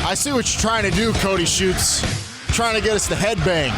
I see what you're trying to do, Cody Schutz. Trying to get us to headbang.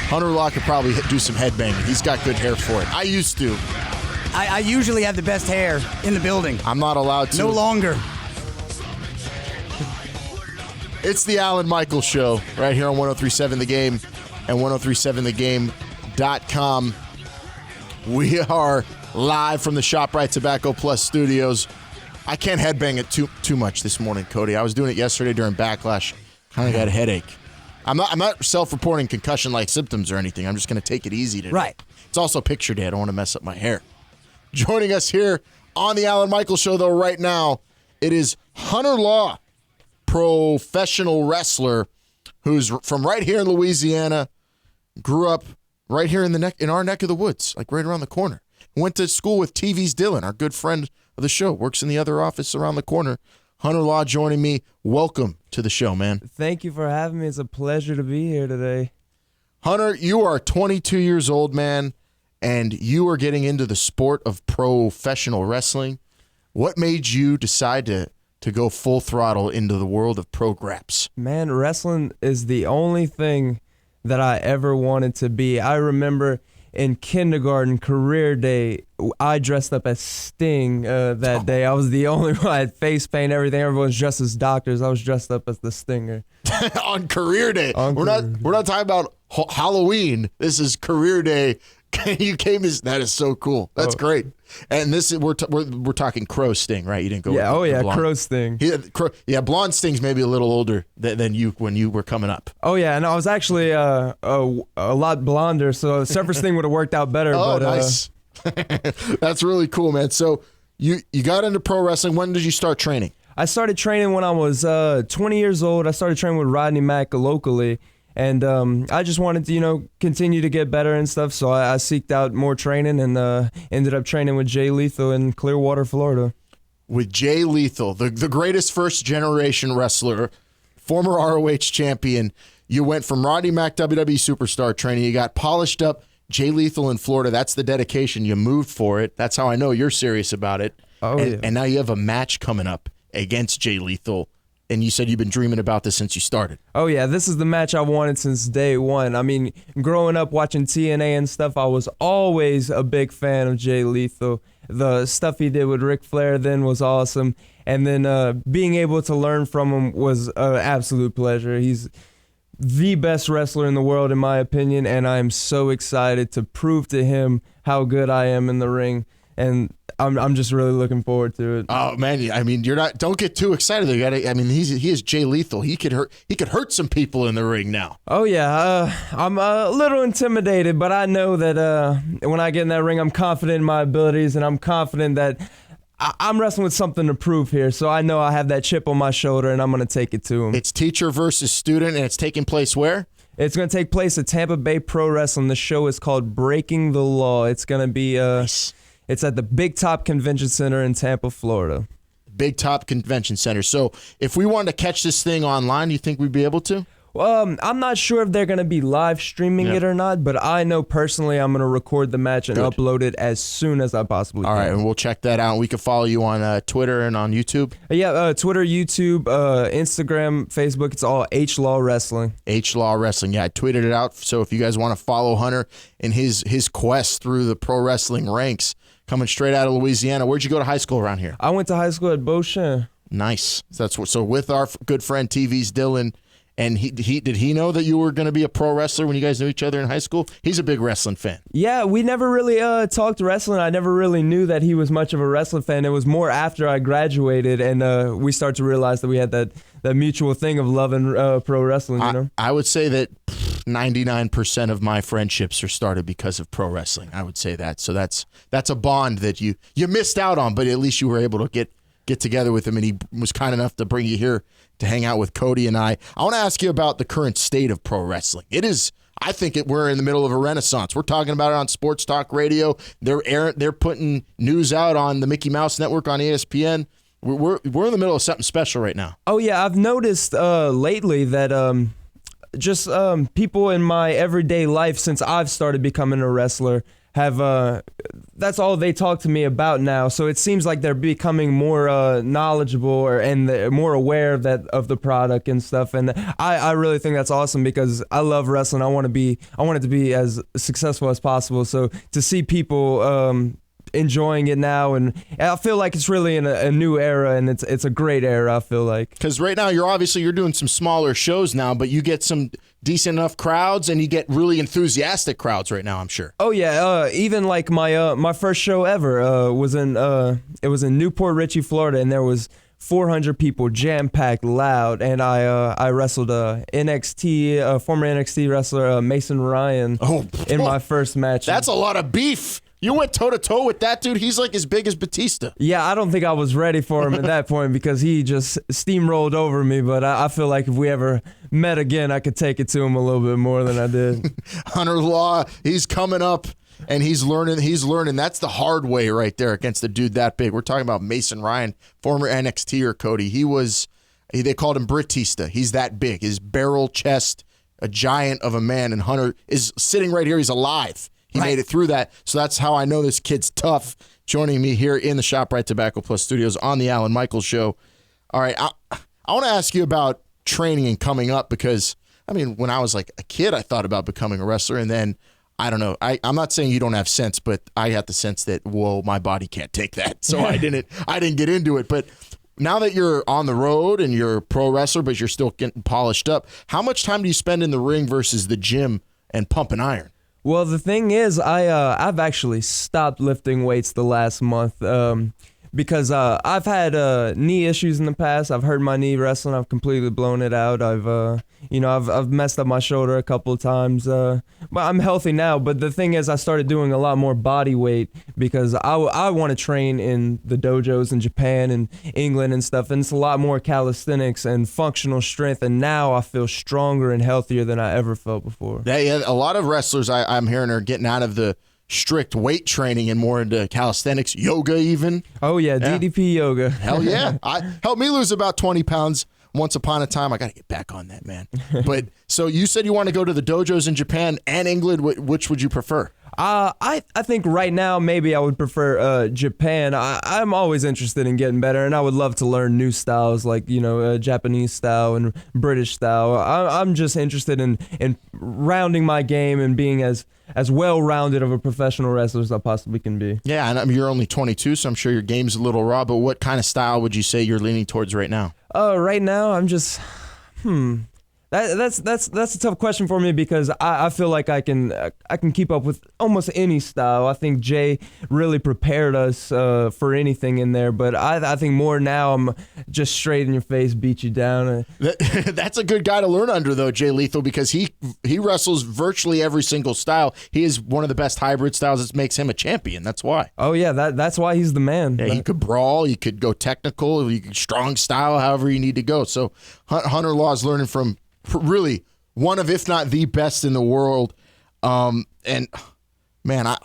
Hunter Law could probably do some headbanging. He's got good hair for it. I used to. I usually have the best hair in the building. I'm not allowed to. No longer. It's the Alan Michaels Show right here on 103.7 The Game and 103.7thegame.com. We are live from the ShopRite Tobacco Plus studios. I can't headbang it too much this morning, Cody. I was doing it yesterday during Backlash. Kind of got a headache. I'm not self-reporting concussion-like symptoms or anything. I'm just going to take it easy today. Right. It's also picture day. I don't want to mess up my hair. Joining us here on the Alan Michaels Show, though, right now, it is Hunter Law, professional wrestler who's from right here in Louisiana, grew up right here in our neck of the woods, like right around the corner. Went to school with TV's Dylan, our good friend of the show, works in the other office around the corner. Hunter Law joining me. Welcome to the show, man. Thank you for having me. It's a pleasure to be here today. Hunter, you are 22 years old, man, and you are getting into the sport of professional wrestling. What made you decide to go full throttle into the world of pro graps? Man, wrestling is the only thing that I ever wanted to be. I remember in kindergarten, career day, I dressed up as Sting that day. I was the only one. I had face paint, everything. Everyone's dressed as doctors. I was dressed up as the Stinger. On career day. We're not talking about Halloween. This is career day. You came as that is so cool. That's great. And this is we're talking Crow Sting, right? You didn't go. Yeah. With Crow Sting. Blonde Sting's maybe a little older than you when you were coming up. Oh yeah, and I was actually a lot blonder, so Surfer Sting would have worked out better. Oh, but, nice. That's really cool, man. So you got into pro wrestling. When did you start training? I started training when I was 20 years old. I started training with Rodney Mack locally. And I just wanted to, continue to get better and stuff. So I seeked out more training and ended up training with Jay Lethal in Clearwater, Florida. With Jay Lethal, the greatest first-generation wrestler, former ROH champion. You went from Rodney Mack WWE Superstar training. You got polished up. Jay Lethal in Florida. That's the dedication. You moved for it. That's how I know you're serious about it. And now you have a match coming up against Jay Lethal. And you said you've been dreaming about this since you started. Oh, yeah. This is the match I wanted since day one. I mean, growing up watching TNA and stuff, I was always a big fan of Jay Lethal. The stuff he did with Ric Flair then was awesome. And then being able to learn from him was an absolute pleasure. He's the best wrestler in the world, in my opinion, and I'm so excited to prove to him how good I am in the ring. And I'm just really looking forward to it. Oh man, I mean, don't get too excited. He is Jay Lethal. He could hurt some people in the ring now. Oh yeah, I'm a little intimidated, but I know that when I get in that ring, I'm confident in my abilities, and I'm confident that I'm wrestling with something to prove here. So I know I have that chip on my shoulder, and I'm going to take it to him. It's teacher versus student, and it's taking place where? It's going to take place at Tampa Bay Pro Wrestling. The show is called Breaking the Law. It's going to be nice. It's at the Big Top Convention Center in Tampa, Florida. Big Top Convention Center. So if we wanted to catch this thing online, you think we'd be able to? I'm not sure if they're going to be live streaming it or not, but I know personally I'm going to record the match and upload it as soon as I possibly can. All right, and we'll check that out. We can follow you on Twitter and on YouTube? Yeah, Twitter, YouTube, Instagram, Facebook. It's all H Law Wrestling. H Law Wrestling. Yeah, I tweeted it out. So if you guys want to follow Hunter in his quest through the pro wrestling ranks, coming straight out of Louisiana. Where'd you go to high school around here? I went to high school at Beauchamp. Nice. So with our good friend TV's Dylan, and did he know that you were going to be a pro wrestler when you guys knew each other in high school? He's a big wrestling fan. Yeah, we never really talked wrestling. I never really knew that he was much of a wrestling fan. It was more after I graduated, and we started to realize that we had that mutual thing of loving pro wrestling. I would say that 99% of my friendships are started because of pro wrestling. I would say that. So that's a bond that you missed out on, but at least you were able to get together with him, and he was kind enough to bring you here to hang out with Cody and I. I want to ask you about the current state of pro wrestling. It is, I think we're in the middle of a renaissance. We're talking about it on Sports Talk Radio. They're putting news out on the Mickey Mouse Network on ESPN. We're in the middle of something special right now. Oh yeah, I've noticed lately that just people in my everyday life since I've started becoming a wrestler have that's all they talk to me about now. So it seems like they're becoming more knowledgeable and they're more aware of the product and stuff. And I really think that's awesome because I love wrestling. I want it to be as successful as possible. So to see people enjoying it now, and I feel like it's really in a new era, and it's a great era, I feel like. Because right now you're doing some smaller shows now, but you get some decent enough crowds, and you get really enthusiastic crowds right now, I'm sure. Oh yeah, even like my first show ever was in Newport Richey, Florida, and there was 400 people, jam-packed, loud, and I wrestled former NXT wrestler Mason Ryan in my first match. That's a lot of beef. You went toe-to-toe with that dude? He's like as big as Batista. Yeah, I don't think I was ready for him at that point because he just steamrolled over me, but I feel like if we ever met again, I could take it to him a little bit more than I did. Hunter Law, he's coming up, and he's learning. That's the hard way right there against a dude that big. We're talking about Mason Ryan, former NXTer, Cody. They called him Britista. He's that big. His barrel chest, a giant of a man, and Hunter is sitting right here. He's alive. He made it through that, so that's how I know this kid's tough. Joining me here in the ShopRite Tobacco Plus studios on the Alan Michaels Show. All right, I want to ask you about training and coming up because, I mean, when I was like a kid, I thought about becoming a wrestler, and then, I don't know, I'm not saying you don't have sense, but I got the sense that, whoa, my body can't take that, so I didn't get into it, but now that you're on the road and you're a pro wrestler, but you're still getting polished up, how much time do you spend in the ring versus the gym and pumping iron? Well, the thing is, I've actually stopped lifting weights the last month because I've had knee issues in the past. I've hurt my knee wrestling. I've completely blown it out. I've messed up my shoulder a couple of times. But I'm healthy now. But the thing is, I started doing a lot more body weight because I want to train in the dojos in Japan and England and stuff. And it's a lot more calisthenics and functional strength. And now I feel stronger and healthier than I ever felt before. Yeah, a lot of wrestlers I'm hearing are getting out of the strict weight training and more into calisthenics, yoga even. Oh, yeah, DDP yoga. Hell yeah. Helped me lose about 20 pounds once upon a time. I got to get back on that, man. But so you said you want to go to the dojos in Japan and England. Which would you prefer? I think right now maybe I would prefer Japan. I'm always interested in getting better, and I would love to learn new styles like Japanese style and British style. I'm just interested in rounding my game and being as well-rounded of a professional wrestler as I possibly can be. Yeah, and you're only 22, so I'm sure your game's a little raw. But what kind of style would you say you're leaning towards right now? Right now I'm just That's a tough question for me because I feel like I can keep up with almost any style. I think Jay really prepared us for anything in there, but I think more now I'm just straight in your face, beat you down. That's a good guy to learn under though, Jay Lethal, because he wrestles virtually every single style. He is one of the best hybrid styles that makes him a champion. That's why. Oh yeah, that's why he's the man. Yeah, you could brawl, you could go technical, you could strong style, however you need to go. So Hunter Law is learning from really one of, if not the best in the world. And man,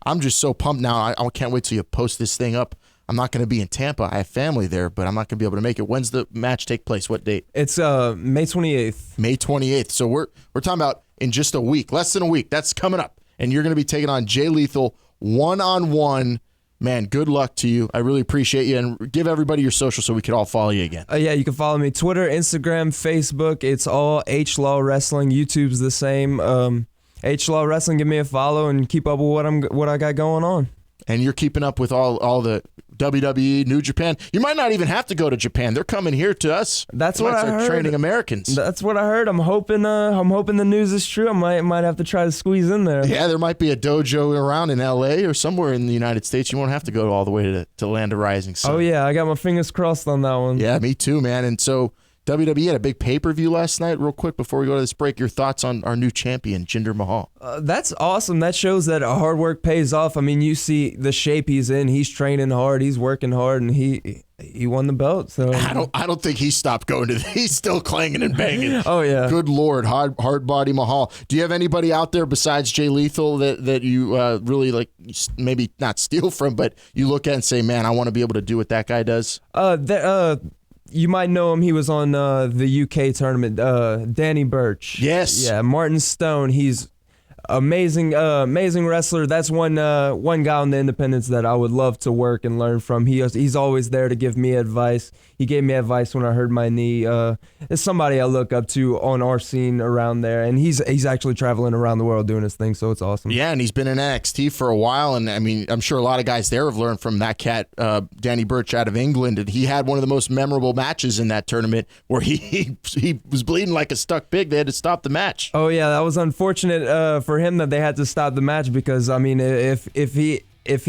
I'm just so pumped now. I can't wait till you post this thing up. I'm not going to be in Tampa. I have family there, but I'm not going to be able to make it. When's the match take place? What date? It's May 28th. May 28th. So we're talking about in just a week, less than a week. That's coming up. And you're going to be taking on Jay Lethal one-on-one. Man, good luck to you. I really appreciate you. And give everybody your social so we can all follow you again. Yeah, you can follow me Twitter, Instagram, Facebook. It's all H Law Wrestling. YouTube's the same. H Law Wrestling. Give me a follow and keep up with what I got going on. And you're keeping up with all the WWE, New Japan. You might not even have to go to Japan. They're coming here to us. That's what I heard. Training Americans. That's what I heard. I'm hoping the news is true. I might have to try to squeeze in there. Yeah, there might be a dojo around in LA or somewhere in the United States. You won't have to go all the way to Land of Rising Sun. Oh yeah, I got my fingers crossed on that one. Yeah, me too, man. And so WWE had a big pay-per-view last night. Real quick before we go to this break, your thoughts on our new champion, Jinder Mahal? That's awesome. That shows that hard work pays off. I mean, you see the shape he's in. He's training hard. He's working hard, and he won the belt. So I don't think he stopped going to. He's still clanging and banging. Oh yeah. Good Lord, hard body Mahal. Do you have anybody out there besides Jay Lethal that you really like? Maybe not steal from, but you look at and say, man, I want to be able to do what that guy does. You might know him. He was on the UK tournament. Danny Burch. Yes. Yeah. Martin Stone. He's amazing wrestler. That's one guy on the independents that I would love to work and learn from. He's always there to give me advice. He gave me advice when I hurt my knee. It's somebody I look up to on our scene around there, and he's actually traveling around the world doing his thing, so it's awesome. Yeah, and he's been in NXT for a while, and I mean, I'm sure a lot of guys there have learned from that cat, Danny Burch out of England, and he had one of the most memorable matches in that tournament where he was bleeding like a stuck pig. They had to stop the match. Oh yeah, that was unfortunate for him that they had to stop the match because I mean, if he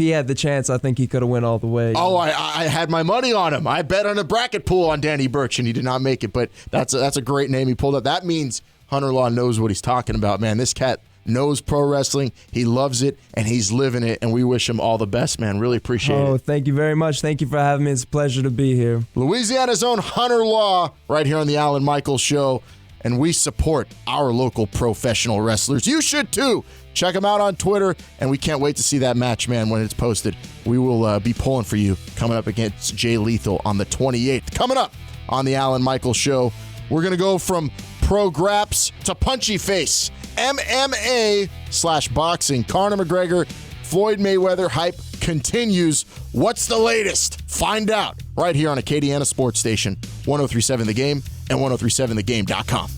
had the chance, I think he could have went all the way. Oh, I had my money on him. I bet on a bracket pool on Danny Burch, and he did not make it. But that's a great name he pulled up. That means Hunter Law knows what he's talking about, man. This cat knows pro wrestling. He loves it, and he's living it, and we wish him all the best, man. Really appreciate it. Oh, thank you very much. Thank you for having me. It's a pleasure to be here. Louisiana's own Hunter Law right here on the Alan Michaels Show, and we support our local professional wrestlers. You should, too. Check them out on Twitter, and we can't wait to see that match, man, when it's posted. We will be pulling for you coming up against Jay Lethal on the 28th. Coming up on the Alan Michaels Show, we're going to go from pro graps to punchy face. MMA/boxing. Conor McGregor, Floyd Mayweather hype continues. What's the latest? Find out right here on Acadiana Sports Station, 103.7 The Game and 103.7thegame.com.